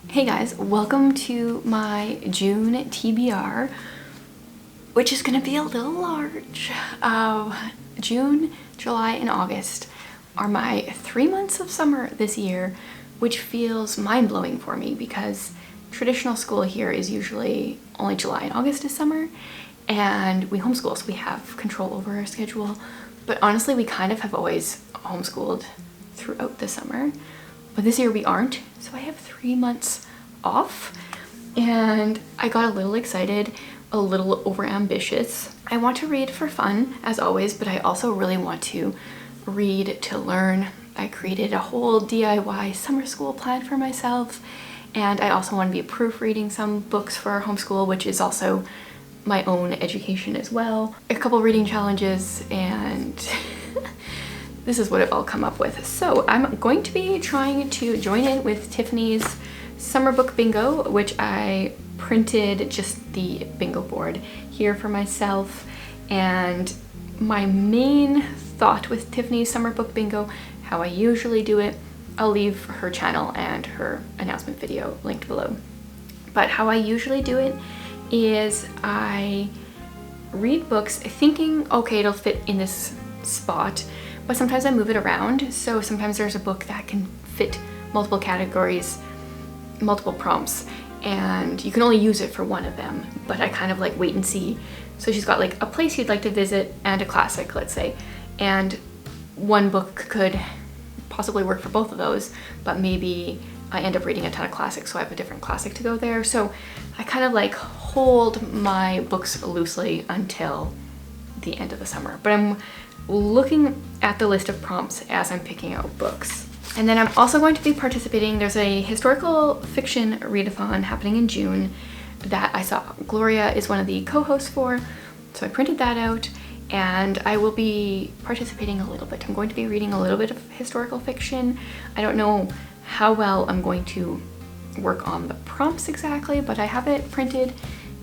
Hey guys, welcome to my June TBR, which is gonna be a little large. June, July, and August are my 3 months of summer this year, which feels mind-blowing for me because traditional school here is usually only July and August is summer, and we homeschool, so we have control over our schedule. But honestly, we kind of have always homeschooled throughout the summer. But this year we aren't, so I have 3 months off, and I got a little excited, a little overambitious. I want to read for fun, as always, but I also really want to read to learn. I created a whole DIY summer school plan for myself, and I also want to be proofreading some books for our homeschool, which is also my own education as well. A couple reading challenges, and this is what I've all come up with. So I'm going to be trying to join in with Tiffany's summer book bingo, which I printed just the bingo board here for myself. And my main thought with Tiffany's summer book bingo, how I usually do it, I'll leave her channel and her announcement video linked below. But how I usually do it is I read books thinking, okay, it'll fit in this spot, but sometimes I move it around. So sometimes there's a book that can fit multiple categories, multiple prompts, and you can only use it for one of them, but I kind of like wait and see. So she's got like a place you'd like to visit and a classic, let's say, and one book could possibly work for both of those, but maybe I end up reading a ton of classics, so I have a different classic to go there. So I kind of like hold my books loosely until the end of the summer, but I'm looking at the list of prompts as I'm picking out books. And then I'm also going to be participating. There's a historical fiction readathon happening in June that I saw Gloria is one of the co-hosts for, so I printed that out, and I will be participating a little bit. I'm going to be reading a little bit of historical fiction. I don't know how well I'm going to work on the prompts exactly, but I have it printed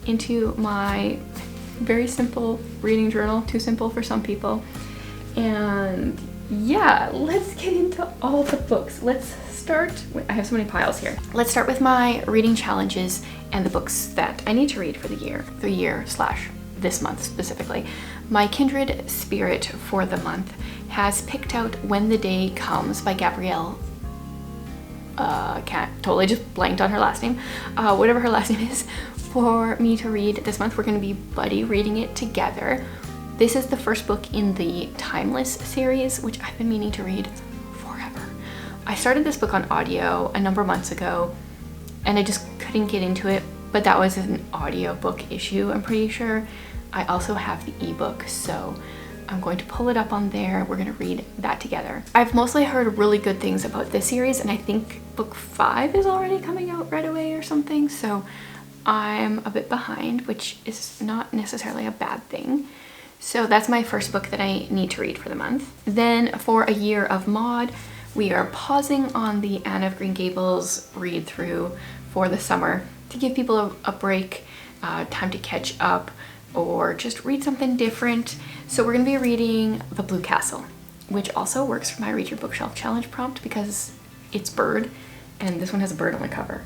into my very simple reading journal, too simple for some people. And yeah, let's get into all the books. Let's start with, I have so many piles here. Let's start with my reading challenges and the books that I need to read for the year / this month specifically. My kindred spirit for the month has picked out When the Day Comes by Gabrielle. Totally just blanked on her last name. Whatever her last name is, for me to read this month. We're going to be buddy reading it together. This is the first book in the Timeless series, which I've been meaning to read forever. I started this book on audio a number of months ago, and I just couldn't get into it, but that was an audiobook issue, I'm pretty sure. I also have the ebook, so I'm going to pull it up on there. We're going to read that together. I've mostly heard really good things about this series, and I think book 5 is already coming out right away or something, so I'm a bit behind, which is not necessarily a bad thing. So that's my first book that I need to read for the month. Then for A Year of Maud, we are pausing on the Anne of Green Gables read through for the summer to give people a break, time to catch up, or just read something different. So we're gonna be reading The Blue Castle, which also works for my Read Your Bookshelf Challenge prompt because it's bird, and this one has a bird on the cover.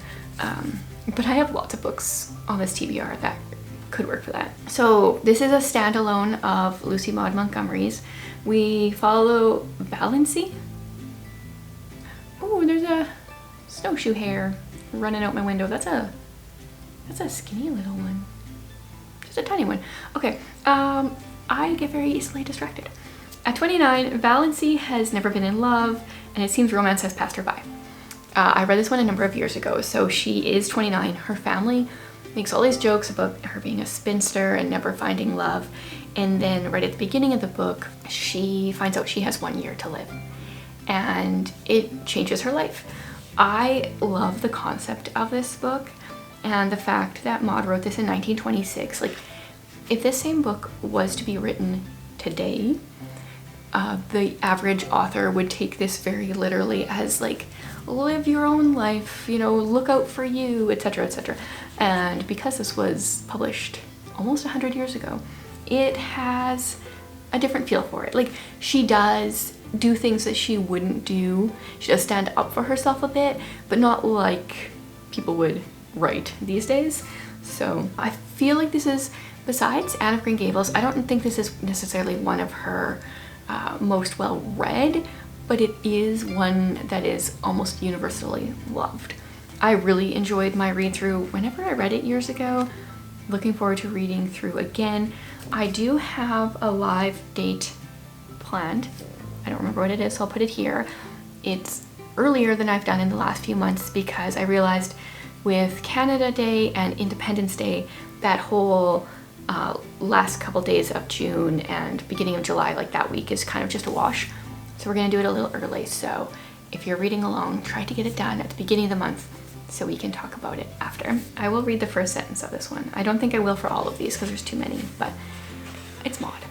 But I have lots of books on this TBR that could work for that. So this is a standalone of Lucy Maud Montgomery's. We follow Valency. Oh, there's a snowshoe hare running out my window. That's a skinny little one. Just a tiny one. Okay, I get very easily distracted. At 29, Valency has never been in love, and it seems romance has passed her by. I read this one a number of years ago, so she is 29. Her family makes all these jokes about her being a spinster and never finding love, and then right at the beginning of the book, she finds out she has 1 year to live, and it changes her life. I love the concept of this book, and the fact that Maud wrote this in 1926. Like, if this same book was to be written today, the average author would take this very literally as like, live your own life, you know, look out for you, etc., etc. And because this was published almost 100 years ago, it has a different feel for it. Like, she does do things that she wouldn't do. She does stand up for herself a bit, but not like people would write these days. So I feel like this is, besides Anne of Green Gables, I don't think this is necessarily one of her most well read, but it is one that is almost universally loved. I really enjoyed my read through whenever I read it years ago. Looking forward to reading through again. I do have a live date planned. I don't remember what it is, so I'll put it here. It's earlier than I've done in the last few months because I realized with Canada Day and Independence Day, that whole last couple days of June and beginning of July, like that week, is kind of just a wash. So we're gonna do it a little early. So if you're reading along, try to get it done at the beginning of the month so we can talk about it after. I will read the first sentence of this one. I don't think I will for all of these because there's too many, but it's Maud.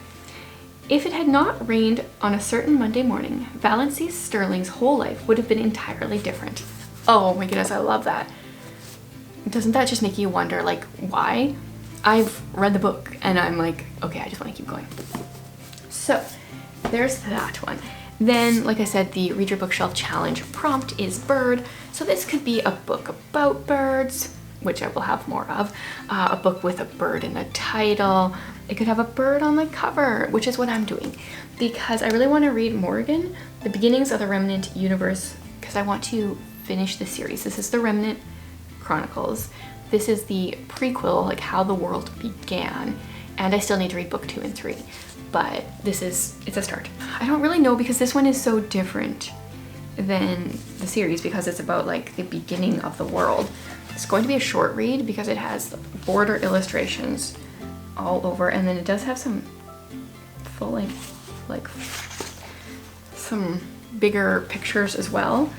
If it had not rained on a certain Monday morning, Valency Sterling's whole life would have been entirely different. Oh my goodness, I love that. Doesn't that just make you wonder, like, why? I've read the book and I'm like, okay, I just want to keep going. So there's that one. Then, like I said, the Read Your Bookshelf Challenge prompt is bird. So this could be a book about birds, which I will have more of, a book with a bird in the title. It could have a bird on the cover, which is what I'm doing because I really want to read Morgan, The Beginnings of the Remnant Universe, because I want to finish the series. This is the Remnant Chronicles. This is the prequel, like how the world began, and I still need to read book 2 and 3, but it's a start. I don't really know because this one is so different than the series because it's about like the beginning of the world. It's going to be a short read because it has border illustrations all over, and then it does have some full length, like some bigger pictures as well.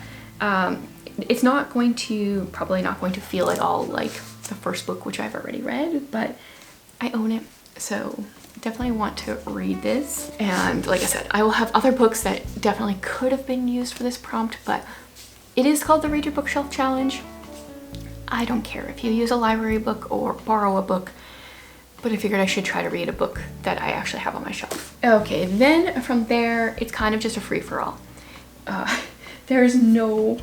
It's not going to, probably not going to feel at all like the first book, which I've already read, but I own it, so definitely want to read this. And like I said, I will have other books that definitely could have been used for this prompt, but it is called the Read Your Bookshelf Challenge. I don't care if you use a library book or borrow a book, but I figured I should try to read a book that I actually have on my shelf. Okay, then from there, it's kind of just a free-for-all. There's no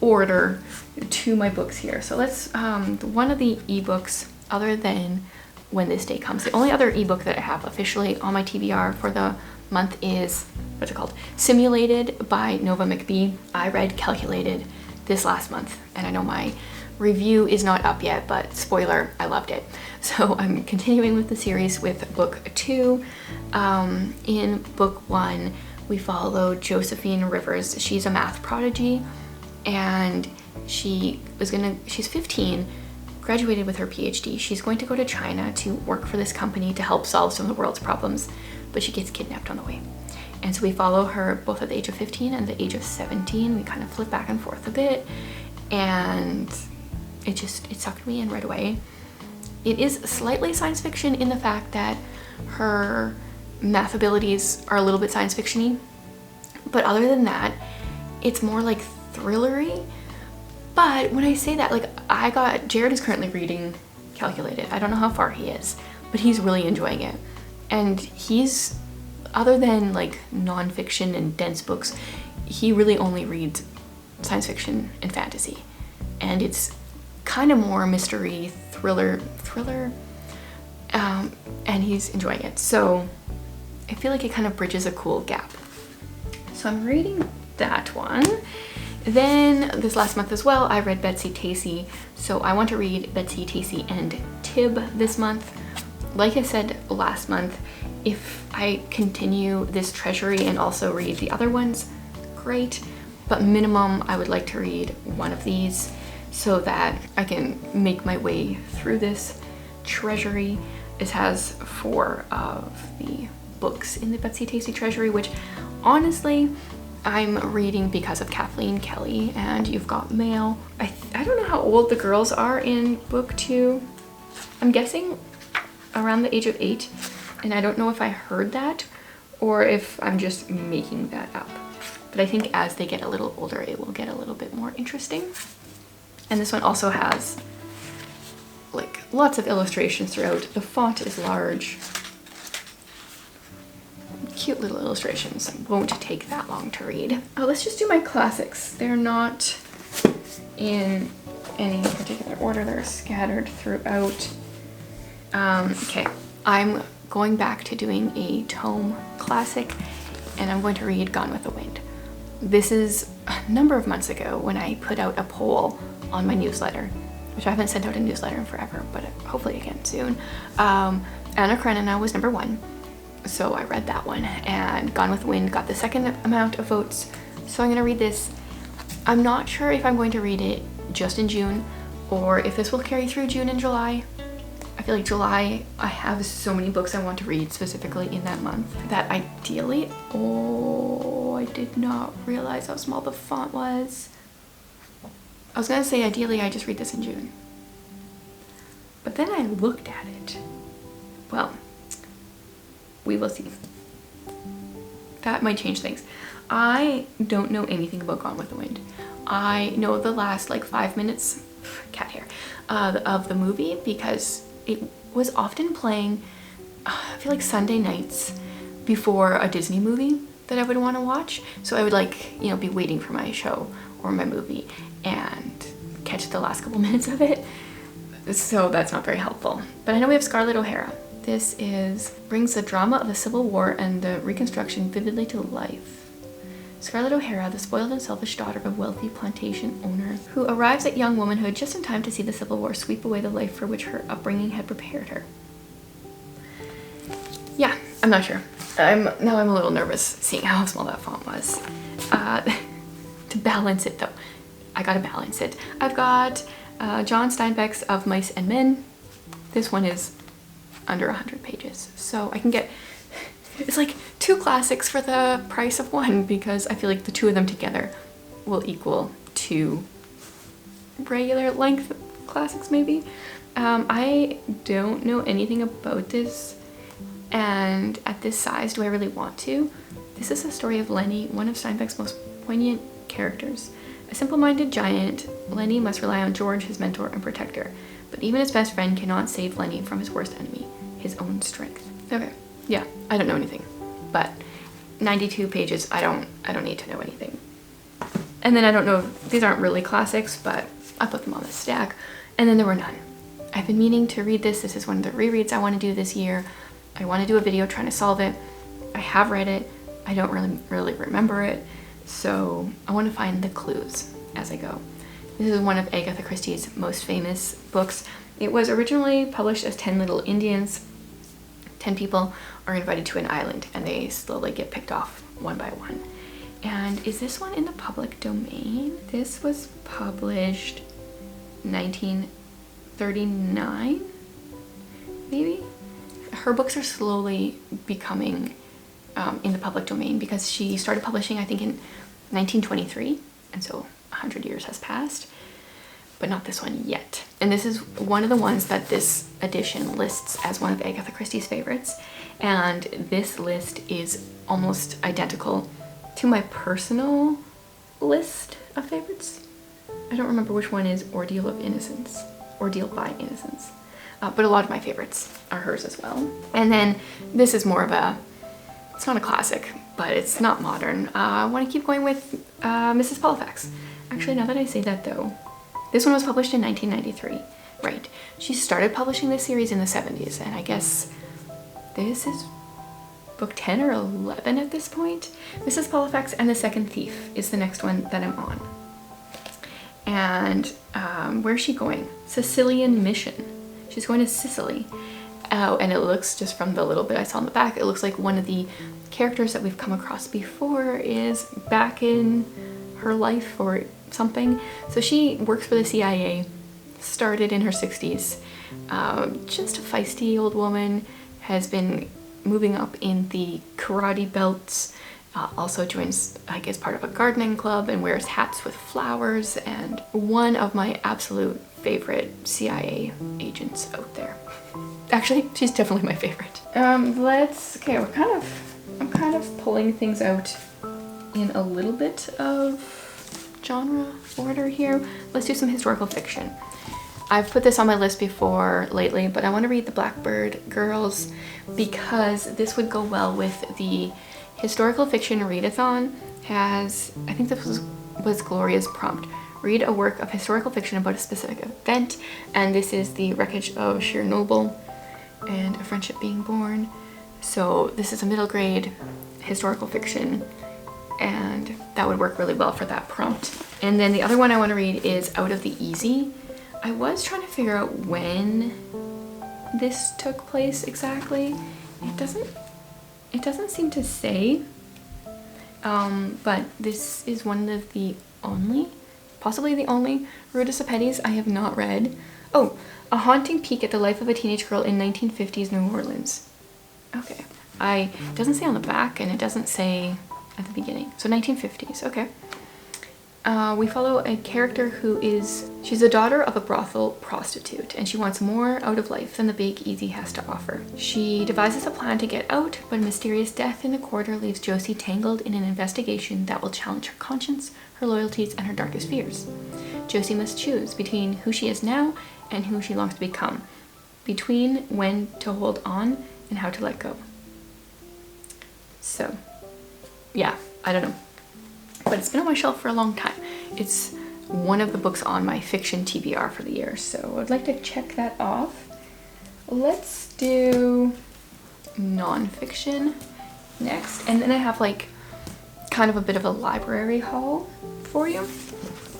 order to my books here. So let's, one of the ebooks, other than When This Day Comes, the only other ebook that I have officially on my TBR for the month is, what's it called? Simulated by Nova McBee. I read Calculated this last month, and I know my review is not up yet, but spoiler, I loved it. So I'm continuing with the series with book 2. In book 1, we follow Josephine Rivers. She's a math prodigy, and she's 15, graduated with her PhD. She's going to go to China to work for this company to help solve some of the world's problems, but she gets kidnapped on the way. And so we follow her both at the age of 15 and the age of 17. We kind of flip back and forth a bit, and it sucked me in right away. It is slightly science fiction in the fact that her math abilities are a little bit science fiction-y, but other than that, it's more like thrillery. But when I say that, like, Jared is currently reading Calculated. I don't know how far he is, but he's really enjoying it. And he's, other than like nonfiction and dense books, he really only reads science fiction and fantasy. And it's kind of more mystery, thriller, and he's enjoying it. So I feel like it kind of bridges a cool gap. So I'm reading that one. Then this last month as well, I read Betsy Tacy. So I want to read Betsy Tacy and Tib this month. Like I said last month, if I continue this treasury and also read the other ones, great. But minimum, I would like to read one of these so that I can make my way through this treasury. It has 4 of the books in the Betsy Tacy treasury, which honestly, I'm reading because of Kathleen Kelly and You've Got Mail. I don't know how old the girls are in book 2. I'm guessing around the age of 8, and I don't know if I heard that or if I'm just making that up. But I think as they get a little older, it will get a little bit more interesting. And this one also has like lots of illustrations throughout. The font is large. Cute little illustrations. Won't take that long to read. Oh, let's just do my classics. They're not in any particular order. They're scattered throughout. Okay, I'm going back to doing a tome classic, and I'm going to read Gone with the Wind. This is a number of months ago when I put out a poll on my newsletter, which I haven't sent out a newsletter in forever, but hopefully again soon. Anna Karenina was number 1, so I read that one, and Gone with the Wind got the second amount of votes, so I'm gonna read this. I'm not sure if I'm going to read it just in June, or if this will carry through June and July. I feel like July, I have so many books I want to read specifically in that month that ideally, oh, I did not realize how small the font was. I was gonna say ideally I just read this in June, but then I looked at it. Well, we will see. That might change things. I don't know anything about Gone with the Wind. I know the last like 5 minutes, cat hair, of the movie because it was often playing, I feel like Sunday nights before a Disney movie that I would want to watch. So I would like, you know, be waiting for my show or my movie and catch the last couple minutes of it. So that's not very helpful. But I know we have Scarlett O'Hara. This brings the drama of the Civil War and the Reconstruction vividly to life. Scarlett O'Hara, the spoiled and selfish daughter of a wealthy plantation owner who arrives at young womanhood just in time to see the Civil War sweep away the life for which her upbringing had prepared her. Yeah, I'm not sure. I'm a little nervous seeing how small that font was. To balance it though, I gotta balance it. I've got John Steinbeck's Of Mice and Men. This one is under 100 pages, so I can get, it's like 2 classics for the price of 1 because I feel like the 2 of them together will equal 2 regular length classics maybe. I don't know anything about this, and at this size, do I really want to? This is the story of Lenny, one of Steinbeck's most poignant characters. A simple-minded giant, Lenny must rely on George, his mentor and protector. But even his best friend cannot save Lenny from his worst enemy, his own strength. Okay, yeah, I don't know anything, but 92 pages, I don't need to know anything. And then I don't know, these aren't really classics, but I put them on the stack. And then there were none. I've been meaning to read this. This is one of the rereads I want to do this year. I want to do a video trying to solve it. I have read it. I don't really remember it. So I want to find the clues as I go. This is one of Agatha Christie's most famous books. It was originally published as 10 Little Indians. 10 people are invited to an island and they slowly get picked off one by one. And is this one in the public domain? This was published 1939, maybe? Her books are slowly becoming in the public domain because she started publishing, I think, in 1923, and so 100 years has passed, but not this one yet. And this is one of the ones that this edition lists as one of Agatha Christie's favorites, and this list is almost identical to my personal list of favorites. I don't remember which one is Ordeal of Innocence, Ordeal by Innocence, but a lot of my favorites are hers as well. And then this is more of a, it's not a classic, but it's not modern. I want to keep going with Mrs. Polifax. Actually, now that I say that though, this one was published in 1993, right? She started publishing this series in the 70s, and I guess this is book 10 or 11 at this point. Mrs. Polifax and the Second Thief is the next one that I'm on. And where's she going? Sicilian Mission. She's going to Sicily. Oh, and it looks, just from the little bit I saw in the back, it looks like one of the characters that we've come across before is back in her life or something. So she works for the CIA, started in her 60s, just a feisty old woman, has been moving up in the karate belts, also joins, I guess, part of a gardening club and wears hats with flowers, and one of my absolute favorite CIA agents out there. Actually, she's definitely my favorite. Okay, I'm kind of pulling things out in a little bit of genre order here. Let's do some historical fiction. I've put this on my list before lately, but I want to read The Blackbird Girls because this would go well with the historical fiction readathon. I think this was Gloria's prompt, read a work of historical fiction about a specific event, and this is the wreckage of Chernobyl and a friendship being born. So this is a middle grade historical fiction, and that would work really well for that prompt. And then the other one I want to read is Out of the Easy. I was trying to figure out when this took place exactly. It doesn't seem to say, but this is one of the only, possibly the only, Ruta Sepetys I have not read. Oh, A Haunting Peek at the Life of a Teenage Girl in 1950s New Orleans. Okay, it doesn't say on the back, and it doesn't say at the beginning. So 1950s, okay. We follow a character she's the daughter of a brothel prostitute, and she wants more out of life than the Big Easy has to offer. She devises a plan to get out, but a mysterious death in the quarter leaves Josie tangled in an investigation that will challenge her conscience, her loyalties, and her darkest fears. Josie must choose between who she is now and who she longs to become, between when to hold on and how to let go. So, yeah, I don't know. But it's been on my shelf for a long time. It's one of the books on my fiction TBR for the year, so I'd like to check that off. Let's do nonfiction next, and then I have like kind of a bit of a library haul for you.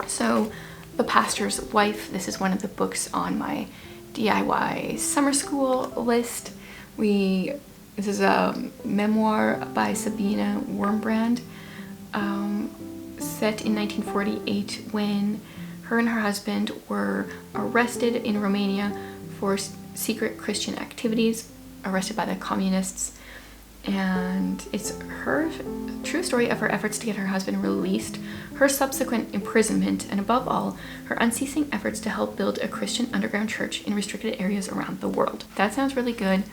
So The Pastor's Wife, this is one of the books on my DIY summer school list. This is a memoir by Sabina Wurmbrand, set in 1948 when her and her husband were arrested in Romania for secret Christian activities, arrested by the communists. And it's her true story of her efforts to get her husband released, her subsequent imprisonment, and above all, her unceasing efforts to help build a Christian underground church in restricted areas around the world. That sounds really good.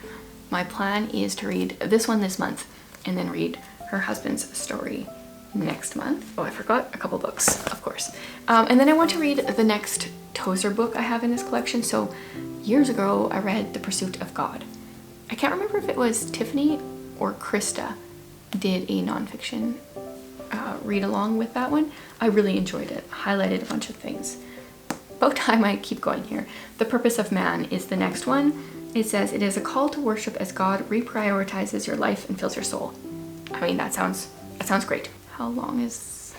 My plan is to read this one this month and then read her husband's story next month. Oh, I forgot a couple books, of course. And then I want to read the next Tozer book I have in this collection. So years ago, I read The Pursuit of God. I can't remember if it was Tiffany or Krista did a nonfiction read along with that one. I really enjoyed it. Highlighted a bunch of things. About time I keep going here. The Purpose of Man is the next one. It says, it is a call to worship as God reprioritizes your life and fills your soul. I mean, that sounds great. How long is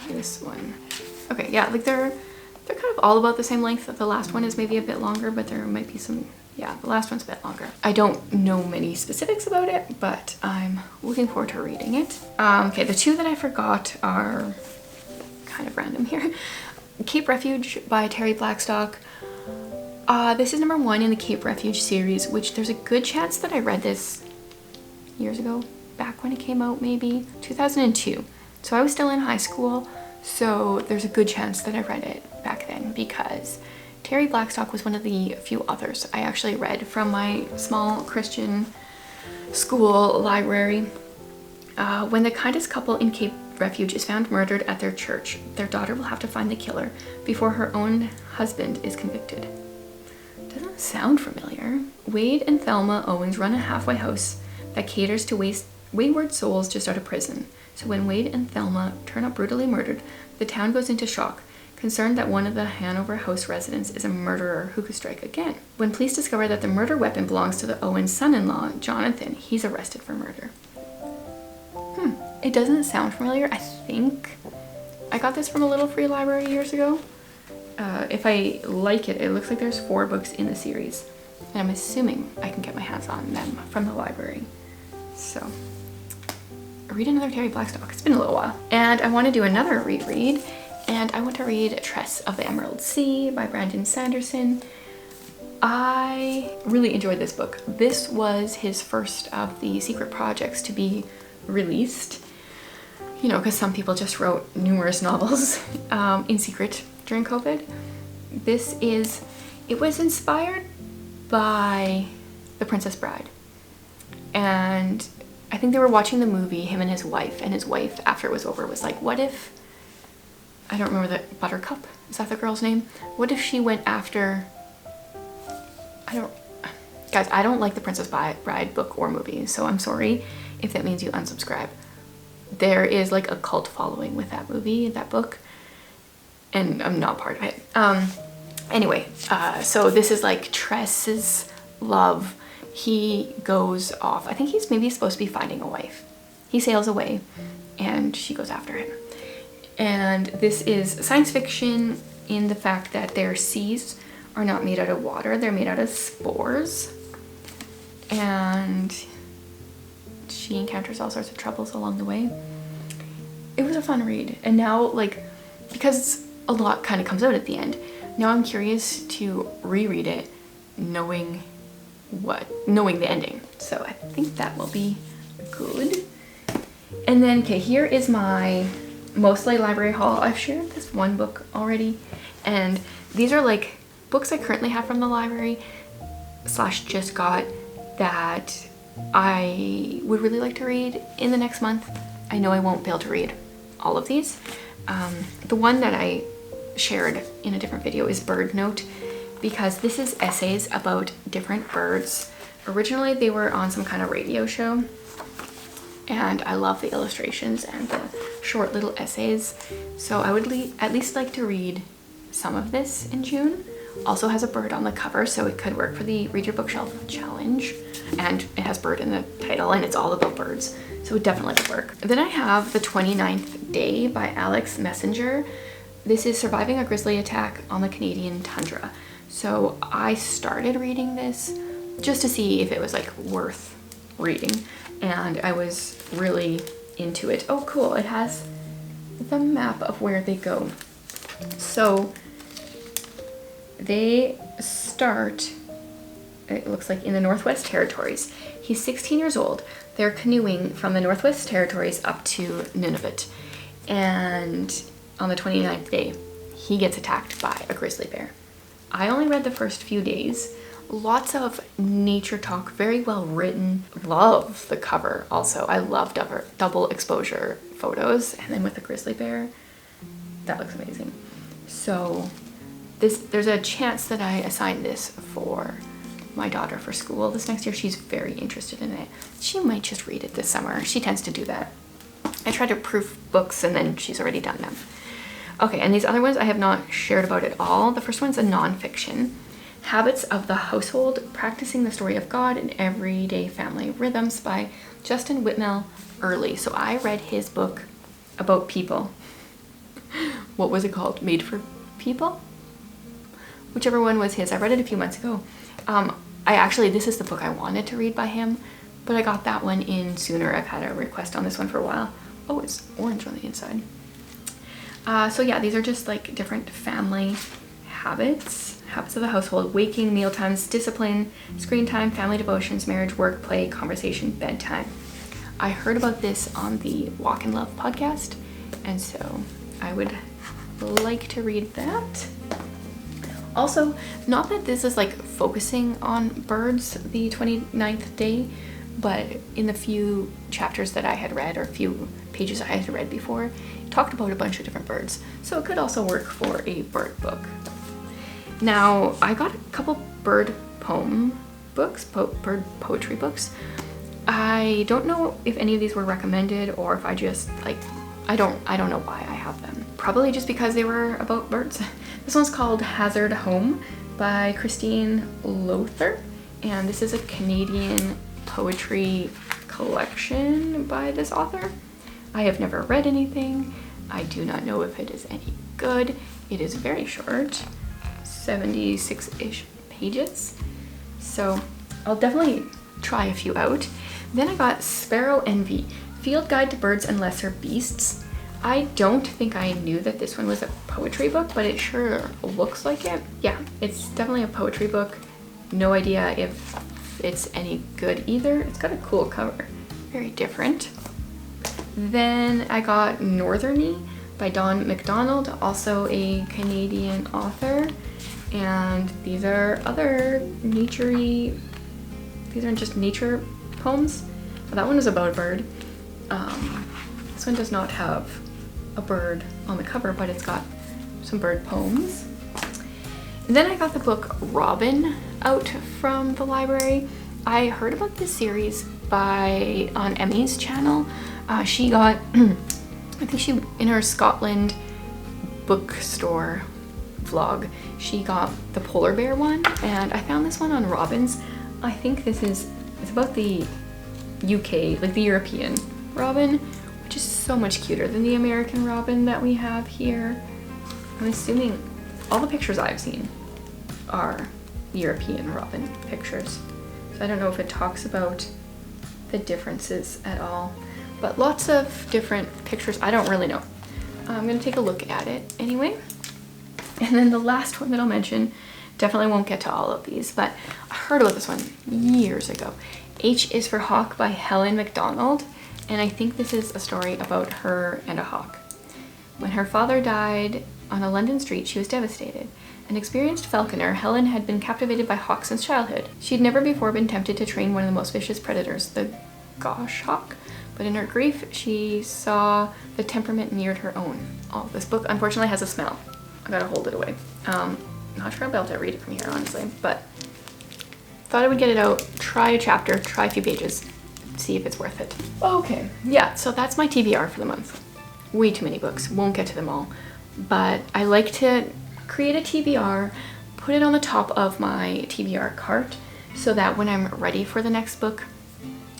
this one? Okay, yeah, like they're kind of all about the same length. The last one is maybe a bit longer, but there might be some, yeah, the last one's a bit longer. I don't know many specifics about it, but I'm looking forward to reading it. Okay, the two that I forgot are kind of random here. Cape Refuge by Terry Blackstock. This is number 1 in the Cape Refuge series, which there's a good chance that I read this years ago, back when it came out, maybe 2002. So I was still in high school, so there's a good chance that I read it back then, because Terry Blackstock was one of the few authors I actually read from my small Christian school library. When the kindest couple in Cape Refuge is found murdered at their church, their daughter will have to find the killer before her own husband is convicted. Doesn't sound familiar. Wade and Thelma Owens run a halfway house that caters to wayward souls just out of prison. So when Wade and Thelma turn up brutally murdered, the town goes into shock, concerned that one of the Hanover house residents is a murderer who could strike again. When police discover that the murder weapon belongs to the Owens' son-in-law, Jonathan, he's arrested for murder. It doesn't sound familiar. I think I got this from a little free library years ago. If I like it, it looks like there's 4 books in the series, and I'm assuming I can get my hands on them from the library. So, read another Terry Blackstock. It's been a little while. And I want to do another reread, and I want to read Tress of the Emerald Sea by Brandon Sanderson. I really enjoyed this book. This was his first of the secret projects to be released. You know, because some people just wrote numerous novels in secret during COVID. It was inspired by The Princess Bride. And I think they were watching the movie, him and his wife, after it was over, was like, what if, I don't remember the, Buttercup? Is that the girl's name? What if she went after, guys, I don't like the Princess Bride book or movie, so I'm sorry if that means you unsubscribe. There is like a cult following with that movie, that book. and I'm not part of it. Anyway, so this is like Tress's love. He goes off. I think he's maybe supposed to be finding a wife. He sails away and she goes after him. And this is science fiction in the fact that their seas are not made out of water. They're made out of spores. And she encounters all sorts of troubles along the way. It was a fun read. And now, like, because a lot kind of comes out at the end, now I'm curious to reread it knowing the ending. So I think that will be good. And then, okay, here is my mostly library haul. I've shared this one book already, and these are like books I currently have from the library / just got that I would really like to read in the next month. I know I won't be able to read all of these. The one that I shared in a different video is Bird Note, because this is essays about different birds. Originally they were on some kind of radio show, and I love the illustrations and the short little essays, so I would at least like to read some of this in June. Also has a bird on the cover, so it could work for the Read Your Bookshelf challenge, and it has bird in the title and it's all about birds, so it definitely would work. Then I have The 29th Day by Alex Messenger. This is surviving a grizzly attack on the Canadian tundra. So I started reading this just to see if it was like worth reading, and I was really into it. Oh cool, it has the map of where they go. So they start, it looks like, in the Northwest Territories. He's 16 years old. They're canoeing from the Northwest Territories up to Nunavut, and on the 29th day he gets attacked by a grizzly bear. I only read the first few days. Lots of nature talk, very well written. Love the cover also. I love double exposure photos, and then with the grizzly bear, that looks amazing. So there's a chance that I assign this for my daughter for school this next year. She's very interested in it. She might just read it this summer. She tends to do that. I try to proof books and then she's already done them. Okay, and these other ones I have not shared about at all. The first one's a nonfiction. Habits of the Household, Practicing the Story of God in Everyday Family Rhythms by Justin Whitmel Early. So I read his book about people. What was it called? Made for People? Whichever one was his. I read it a few months ago. This is the book I wanted to read by him, but I got that one in sooner. I've had a request on this one for a while. Oh, it's orange on the inside. So yeah, these are just like different family habits of the household: waking, meal times, discipline, screen time, family devotions, marriage, work, play, conversation, bedtime. I heard about this on the Walk in Love podcast, and so I would like to read that. Also, not that this is like focusing on birds, the 29th day, but in the few chapters that I had read, or few pages I had read before, it talked about a bunch of different birds. So it could also work for a bird book. Now, I got a couple bird poem books, bird poetry books. I don't know if any of these were recommended or if I just like, I don't know why I have them. Probably just because they were about birds. This one's called Hazard Home by Christine Lothar, and this is a Canadian poetry collection by this author. I have never read anything. I do not know if it is any good. It is very short, 76-ish pages. So I'll definitely try a few out. Then I got Sparrow Envy, Field Guide to Birds and Lesser Beasts. I don't think I knew that this one was a poetry book, but it sure looks like it. Yeah, it's definitely a poetry book. No idea if it's any good either. It's got a cool cover, very different. Then I got Northerny by Don McDonald, also a Canadian author. And these are other nature-y, these are just nature poems. That one was about a bird. This one does not have a bird on the cover, but it's got some bird poems. And then I got the book Robin out from the library. I heard about this series on Emmy's channel. She got, I think she, in her Scotland bookstore vlog, she got the polar bear one, and I found this one on Robin's. I think it's about the UK, like the European robin, which is so much cuter than the American robin that we have here. I'm assuming all the pictures I've seen are European robin pictures. So I don't know if it talks about the differences at all, but lots of different pictures. I don't really know. I'm gonna take a look at it anyway. And then the last one that I'll mention, definitely won't get to all of these, but I heard about this one years ago. H is for Hawk by Helen MacDonald, and I think this is a story about her and a hawk. When her father died on a London street, she was devastated. An experienced falconer, Helen had been captivated by hawks since childhood. She'd never before been tempted to train one of the most vicious predators, the goshawk, but in her grief, she saw the temperament mirrored her own. Oh, this book unfortunately has a smell. I gotta hold it away. Not sure I'll be able to read it from here, honestly, but thought I would get it out, try a chapter, try a few pages, see if it's worth it. Okay, yeah, so that's my TBR for the month. Way too many books, won't get to them all, but I like to create a TBR, put it on the top of my TBR cart so that when I'm ready for the next book,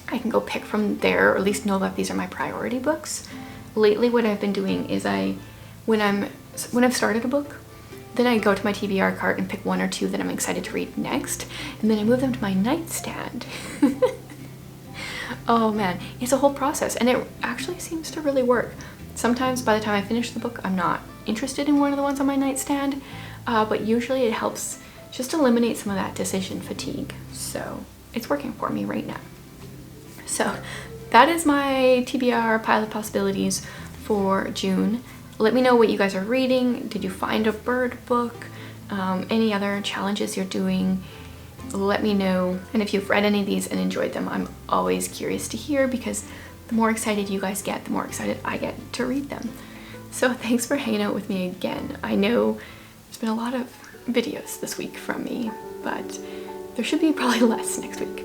I can go pick from there, or at least know that these are my priority books. Lately, what I've been doing is when I've started a book, then I go to my TBR cart and pick one or two that I'm excited to read next, and then I move them to my nightstand. Oh man, it's a whole process, and it actually seems to really work. Sometimes by the time I finish the book, I'm not interested in one of the ones on my nightstand, but usually it helps just eliminate some of that decision fatigue. So it's working for me right now. So that is my TBR pile of possibilities for June. Let me know what you guys are reading. Did you find a bird book? Any other challenges you're doing? Let me know. And if you've read any of these and enjoyed them, I'm always curious to hear, because the more excited you guys get, the more excited I get to read them. So thanks for hanging out with me again. I know there's been a lot of videos this week from me, but there should be probably less next week.